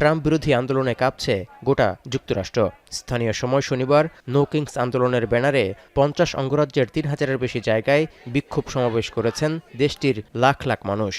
Trump বিরোধী আন্দোলনে কাঁপছে গোটা যুক্তরাষ্ট্র। স্থানীয় সময় শনিবার নো কিংস আন্দোলনের ব্যানারে 50 অঙ্গরাজ্যের 3000-এর বেশি জায়গায় বিক্ষোভ সমাবেশ করেছেন দেশটির লাখ লাখ মানুষ।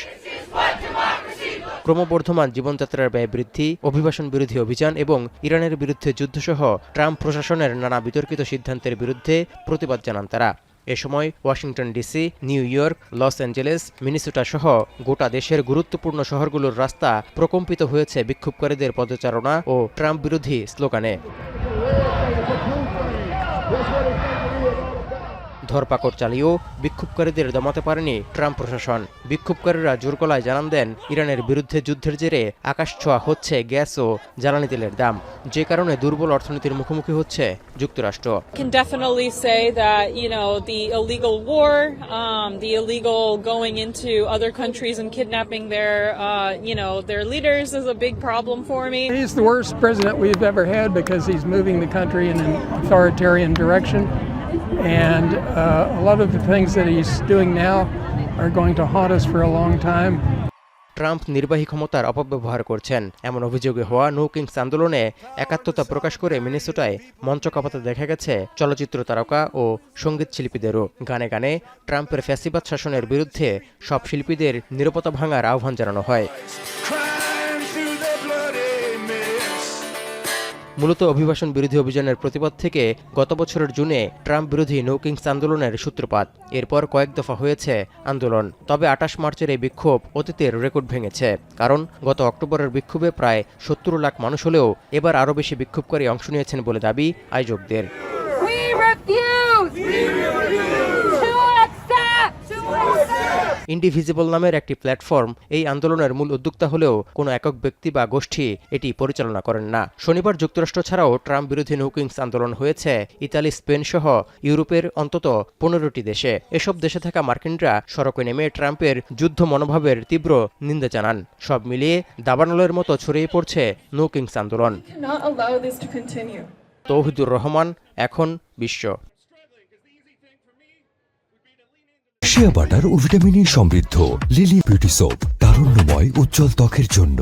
ক্রমবর্ধমান জীবনযাত্রার ব্যয় বৃদ্ধি, অভিবাসন বিরোধী অভিযান এবং ইরানের বিরুদ্ধে যুদ্ধসহ ট্রাম্প প্রশাসনের নানা বিতর্কিত সিদ্ধান্তের বিরুদ্ধে প্রতিবাদ জানান তারা। এ সময় Washington DC, new York, Los Angeles, Minnesota সহ গোটা দেশের গুরুত্বপূর্ণ শহরগুলোর রাস্তা প্রকম্পিত হয়েছে বিক্ষোভকারীদের পদচারণা ও ট্রাম্প বিরোধী স্লোগানে। ধরপাকড় চালিয়েও বিক্ষোভকারীদের দমাতে পারেনি ট্রাম্প প্রশাসন। বিক্ষোভকারীরা জোর গলায় জানান দেন ইরানের বিরুদ্ধে যুদ্ধের জেরে আকাশছোঁয়া হচ্ছে গ্যাস ও জ্বালানি তেলের দাম, যে কারণে দুর্বল অর্থনীতির মুখোমুখি হচ্ছে যুক্তরাষ্ট্র। Can definitely say that, the illegal war, the illegal going into other countries and kidnapping their leaders is a big problem for me. He's the worst president we've ever had because he's moving the country in an authoritarian direction. And a lot of the things that he's doing now are going to haunt us for a long time. Trump নির্বাহী ক্ষমতার অপব্যবহার করছেন এমন অভিযোগে হওয়া no Kings আন্দোলনে একাত্মতা প্রকাশ করে মিনেসোটায় মঞ্চ কাঁপাতে দেখা গেছে চলচ্চিত্র তারকা ও সঙ্গীত শিল্পীদেরও। গানে গানে ট্রাম্পের ফ্যাসিবাদ শাসনের বিরুদ্ধে সব শিল্পীদের নীরবতা ভাঙার আহ্বান জানানো হয়। মূলত অভিবাসন বিরোধী অভিযানের প্রতিবাদ থেকে গত বছরের জুনে ট্রাম্প বিরোধী নো কিংস আন্দোলনের সূত্রপাত। এরপর কয়েক দফা হয়েছে আন্দোলন। তবে 28 মার্চের এই বিক্ষোভ অতীতের রেকর্ড ভেঙেছে, কারণ গত অক্টোবরের বিক্ষোভে প্রায় 70 লাখ মানুষ হলেও এবার আরও বেশি বিক্ষোভকারী অংশ নিয়েছেন বলে দাবি আয়োজকদের। ইন্ডিভিজিবল নামের একটি প্ল্যাটফর্ম এই আন্দোলনের মূল উদ্যোক্তা হলেও কোনো একক ব্যক্তি বা গোষ্ঠী এটি পরিচালনা করেন না। শনিবার যুক্তরাষ্ট্র ছাড়াও ট্রাম্প বিরোধী নো কিংস আন্দোলন হয়েছে ইতালি, স্পেন সহ ইউরোপের অন্তত 15টি দেশে। এসব দেশে থাকা মার্কিনরা সড়কে নেমে ট্রাম্পের যুদ্ধ মনোভাবের তীব্র নিন্দা জানান। সব মিলিয়ে দাবানলের মতো ছড়িয়ে পড়ছে নো কিংস আন্দোলন। তৌহিদুর রহমান, এখন বিশ্ব। শিয়া বাটার ও ভিটামিন ই সমৃদ্ধ লিলি বিউটি সোপ, তারুণ্যময় উজ্জ্বল ত্বকের জন্য।